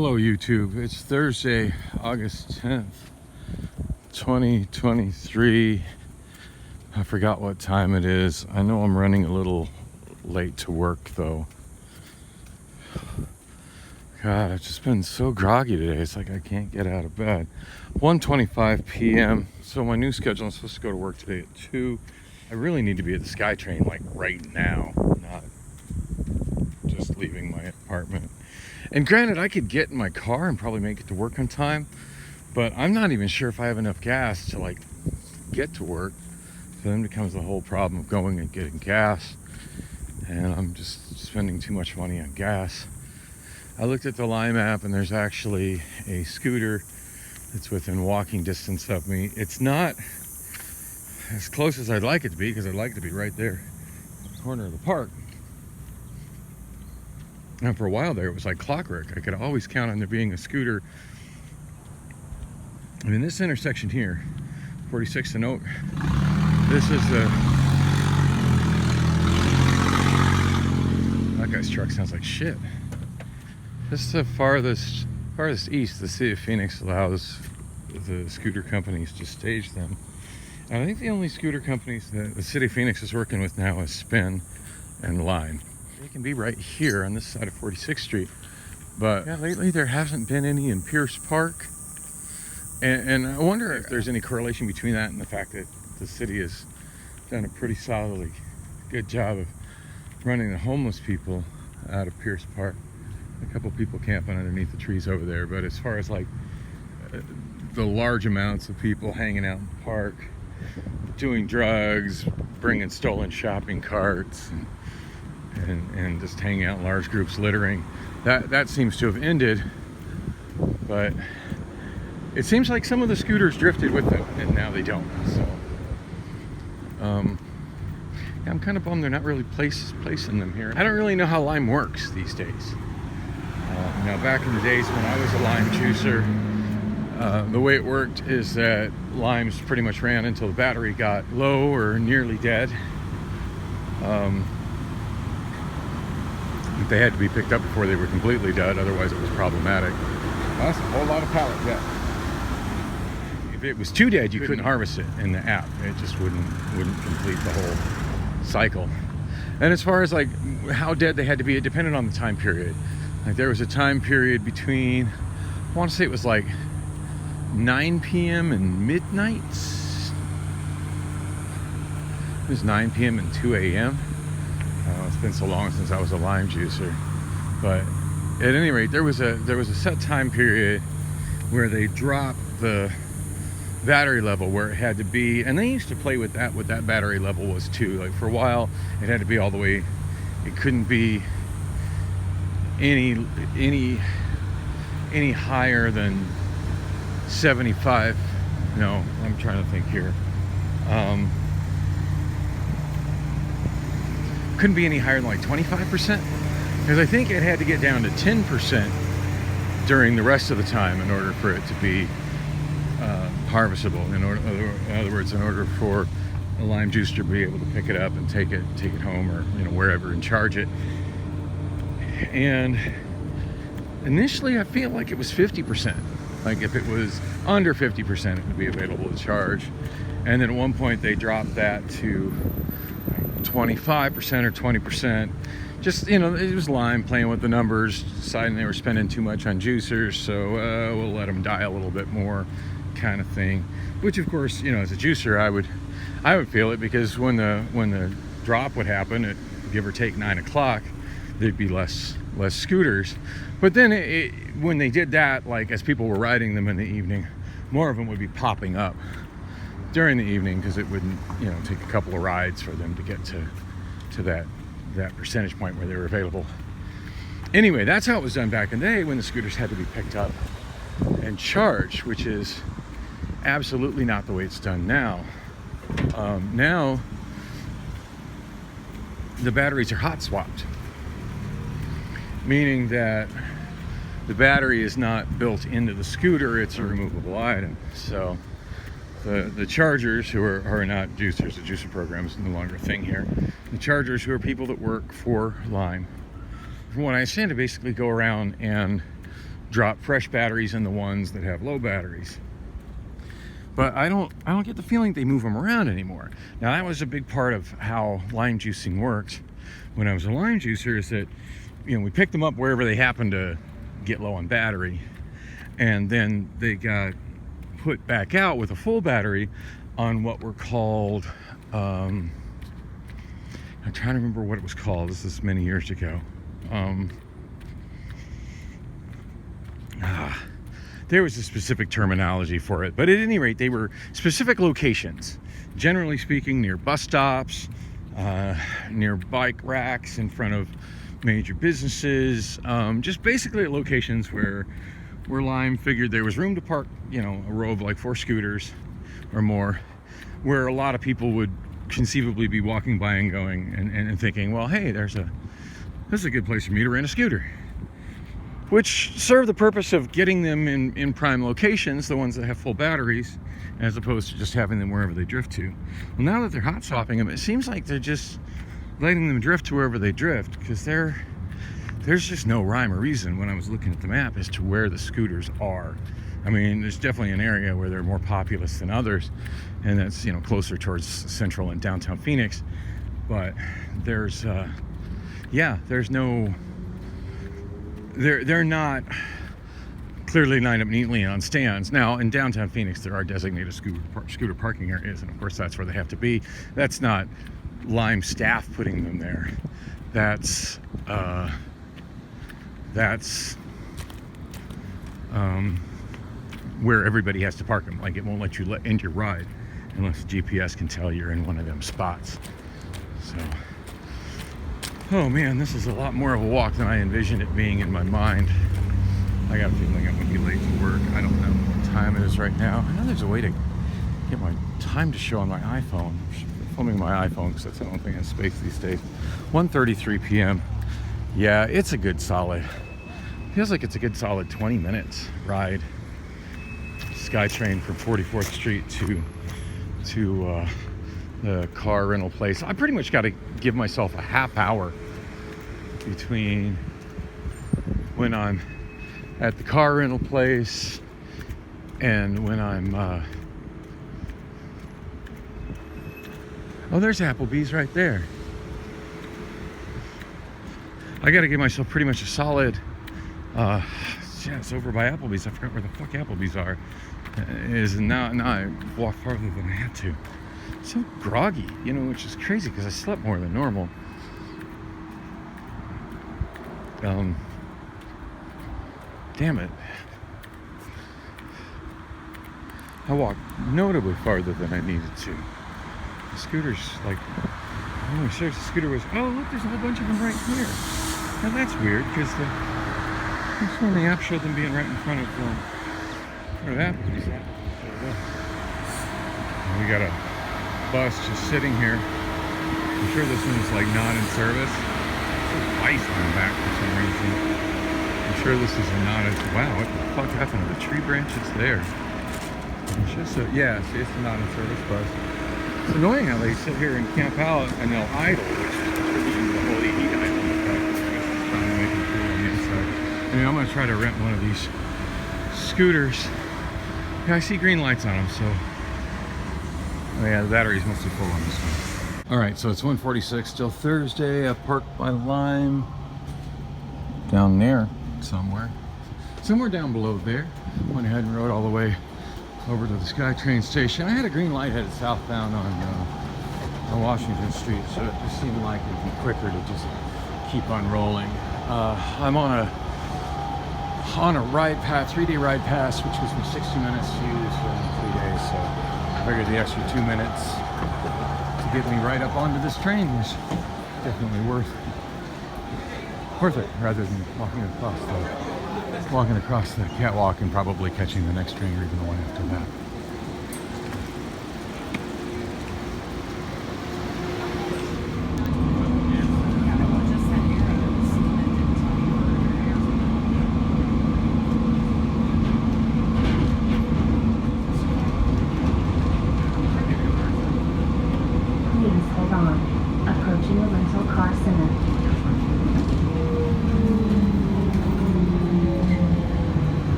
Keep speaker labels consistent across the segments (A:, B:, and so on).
A: Hello YouTube, it's Thursday, August 10th, 2023. I forgot what time it is. I know I'm running a little late to work though. God, I've just been so groggy today. It's like I can't get out of bed. 1:25 p.m. So my new schedule, I'm supposed to go to work today at 2. I really need to be at the SkyTrain like right now, not just leaving my apartment. And granted, I could get in my car and probably make it to work on time, but I'm not even sure if I have enough gas to like get to work. So then becomes the whole problem of going and getting gas, and I'm just spending too much money on gas. I looked at the Lime app and there's actually a scooter that's within walking distance of me. It's not as close as I'd like it to be because I'd like it to be right there in the corner of the park. And for a while there, it was like clockwork. I could always count on there being a scooter. And in this intersection here, 46th and Oak, this is that guy's truck sounds like shit. This is the farthest east the city of Phoenix allows the scooter companies to stage them. And I think the only scooter companies that the city of Phoenix is working with now is Spin and Lime. They can be right here on this side of 46th Street, but yeah, lately there hasn't been any in Pierce Park, and I wonder if there's any correlation between that and the fact that the city has done a pretty solidly good job of running the homeless people out of Pierce Park. A couple people camping underneath the trees over there, but as far as like the large amounts of people hanging out in the park, doing drugs, bringing stolen shopping carts, and just hanging out in large groups littering, that seems to have ended. But it seems like some of the scooters drifted with them and now they don't. So yeah, I'm kind of bummed they're not really placing them here. I don't really know how Lime works these days. Now back in the days when I was a Lime juicer, the way it worked is that limes pretty much ran until the battery got low or nearly dead. They had to be picked up before they were completely dead, otherwise it was problematic. That's a whole lot of pallet debt. If it was too dead, you couldn't harvest it in the app. It just wouldn't complete the whole cycle. And as far as like how dead they had to be, it depended on the time period. Like there was a time period between, I want to say it was like 9 p.m. and midnight. It was 9 p.m. and 2 a.m. It's been so long since I was a Lime juicer, but at any rate, there was a set time period where they dropped the battery level where it had to be, and they used to play with that. What that battery level was too. Like for a while, it had to be all the way. It couldn't be any higher than 75. No, I'm trying to think here. Couldn't be any higher than like 25%, because I think it had to get down to 10% during the rest of the time in order for it to be harvestable. In other words, in order for a Lime juicer to be able to pick it up and take it home, or wherever, and charge it. And initially, I feel like it was 50%. Like if it was under 50%, it would be available to charge. And then at one point, they dropped that to 25% or 20%. Just, it was Lime playing with the numbers, deciding they were spending too much on juicers, so we'll let them die a little bit more, kind of thing. Which, of course, as a juicer, I would feel it, because when the drop would happen at give or take 9 o'clock, there'd be less scooters. But then when they did that, like as people were riding them in the evening, more of them would be popping up during the evening, because it wouldn't take a couple of rides for them to get to that percentage point where they were available. Anyway, that's how it was done back in the day, when the scooters had to be picked up and charged, which is absolutely not the way it's done now. Now the batteries are hot swapped, meaning that the battery is not built into the scooter, it's a removable item. So the chargers, who are not juicers, the juicer program is no longer a thing here. The chargers, who are people that work for Lime, from what I understand, to basically go around and drop fresh batteries in the ones that have low batteries. But I don't get the feeling they move them around anymore. Now that was a big part of how lime juicing worked when I was a lime juicer, is that, you know, we picked them up wherever they happened to get low on battery, and then they got put back out with a full battery on what were called, I'm trying to remember what it was called. This is many years ago. There was a specific terminology for it, but at any rate, they were specific locations, generally speaking, near bus stops, near bike racks in front of major businesses, just basically at locations where Lime figured there was room to park, you know, a row of like 4 scooters or more, where a lot of people would conceivably be walking by and going and thinking, well, hey, this is a good place for me to rent a scooter. Which serve the purpose of getting them in prime locations, the ones that have full batteries, as opposed to just having them wherever they drift to. Well, now that they're hot swapping them, it seems like they're just letting them drift to wherever they drift, because there's just no rhyme or reason when I was looking at the map as to where the scooters are. I mean, there's definitely an area where they're more populous than others, and that's, you know, closer towards central and downtown Phoenix. But there's no... They're not clearly lined up neatly on stands. Now, in downtown Phoenix, there are designated scooter parking areas, and of course that's where they have to be. That's not Lime staff putting them there. That's where everybody has to park them. Like, it won't let you end your ride unless GPS can tell you're in one of them spots. So... oh man, this is a lot more of a walk than I envisioned it being in my mind. I got a feeling I'm going to be late to work. I don't know what time it is right now. I know there's a way to get my time to show on my iPhone. I'm filming my iPhone because that's the only thing has space these days. 1:33 p.m. Yeah, it's a good solid. Feels like it's a good solid 20 minutes ride. SkyTrain from 44th Street to the car rental place. I pretty much got to give myself a half hour between when I'm at the car rental place and when I'm oh, there's Applebee's right there. I got to give myself pretty much a solid yeah, it's over by Applebee's. I forgot where the fuck Applebee's is, and now I walked farther than I had to. So groggy, you know, which is crazy because I slept more than normal. Damn it. I walked notably farther than I needed to. The scooter's like, oh, I searched the scooter was, oh look, there's a whole bunch of them right here. Now that's weird because the app showed them being right in front of that. We got a bus just sitting here. I'm sure this one is like not in service. This is ice on back for some reason. I'm sure this is not in. Wow, what the fuck happened to the tree branches there? It's just a, yeah, see, it's a not in service bus. It's annoying how they sit here and camp out and they'll idle, which is contributing to the whole EV idling effect. It's trying to make it cool on the inside. I mean, I'm gonna try to rent one of these scooters. Yeah, I see green lights on them, so. Oh yeah, the battery's mostly full on this one. All right, so it's 1:46, still Thursday. I parked by Lime down there somewhere down below there. Went ahead and rode all the way over to the SkyTrain station. I had a green light headed southbound on Washington Street, so it just seemed like it'd be quicker to just keep on rolling. I'm on a ride pass, 3-day ride pass, which gives me 60 minutes to use for 3 days. So I figured the extra 2 minutes to get me right up onto this train was definitely worth it, rather than walking across the catwalk and probably catching the next train or even the one after that.
B: Please hold on. Approaching the rental car center.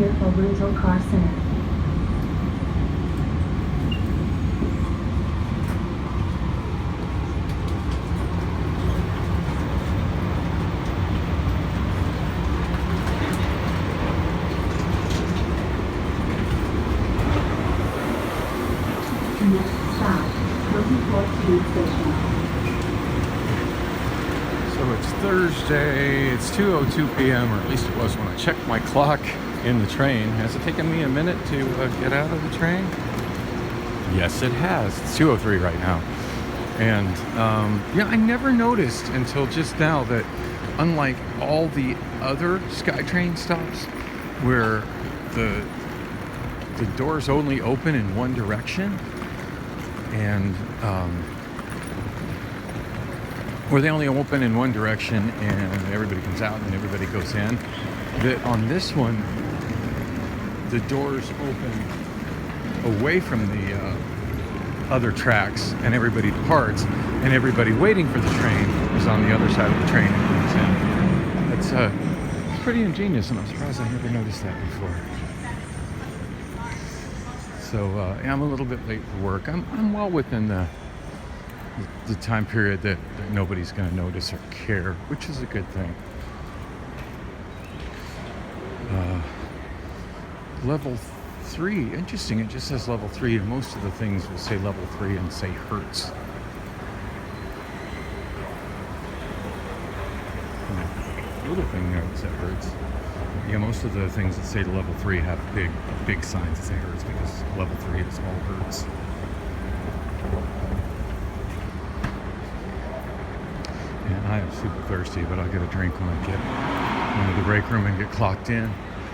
B: here for rental car center. Next stop, 24th Street Station.
A: So it's Thursday, it's 2:02 p.m., or at least it was when I checked my clock in the train. Has it taken me a minute to get out of the train? Yes, it has. It's 2:03 right now. And yeah, I never noticed until just now that unlike all the other SkyTrain stops where the doors only open in one direction, and where they only open in one direction and everybody comes out and everybody goes in, that on this one the doors open away from the other tracks and everybody departs, and everybody waiting for the train is on the other side of the train and comes in. It's pretty ingenious, and I'm surprised I never noticed that before. So yeah, I'm a little bit late for work. I'm well within the time period that nobody's going to notice or care, which is a good thing. Level 3, interesting. It just says level 3, and most of the things will say level 3 and say hertz. Little thing there that said hertz. Yeah, most of the things that say level 3 have big signs that say hertz, because level 3 is all hertz. And I am super thirsty, but I'll get a drink when I get into the break room and get clocked in.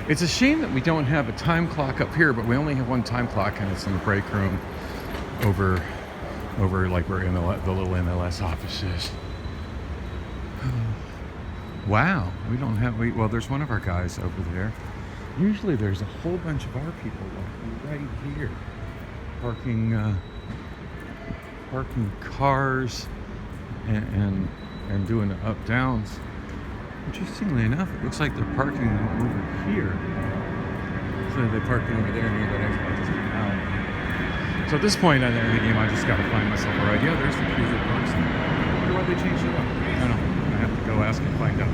A: It's a shame that we don't have a time clock up here, but we only have one time clock, and it's in the break room over like where the little MLS office is. Wow, we don't have, well, there's one of our guys over there. Usually there's a whole bunch of our people like right here, parking cars and doing the up downs. Interestingly enough, it looks like they're parking them over here. So they're parking over there near that Xbox out. So at this point in the game, I just got to find myself a ride. Yeah, there's the queue that parks. I wonder why they changed it up. I don't know. I have to go ask and find out.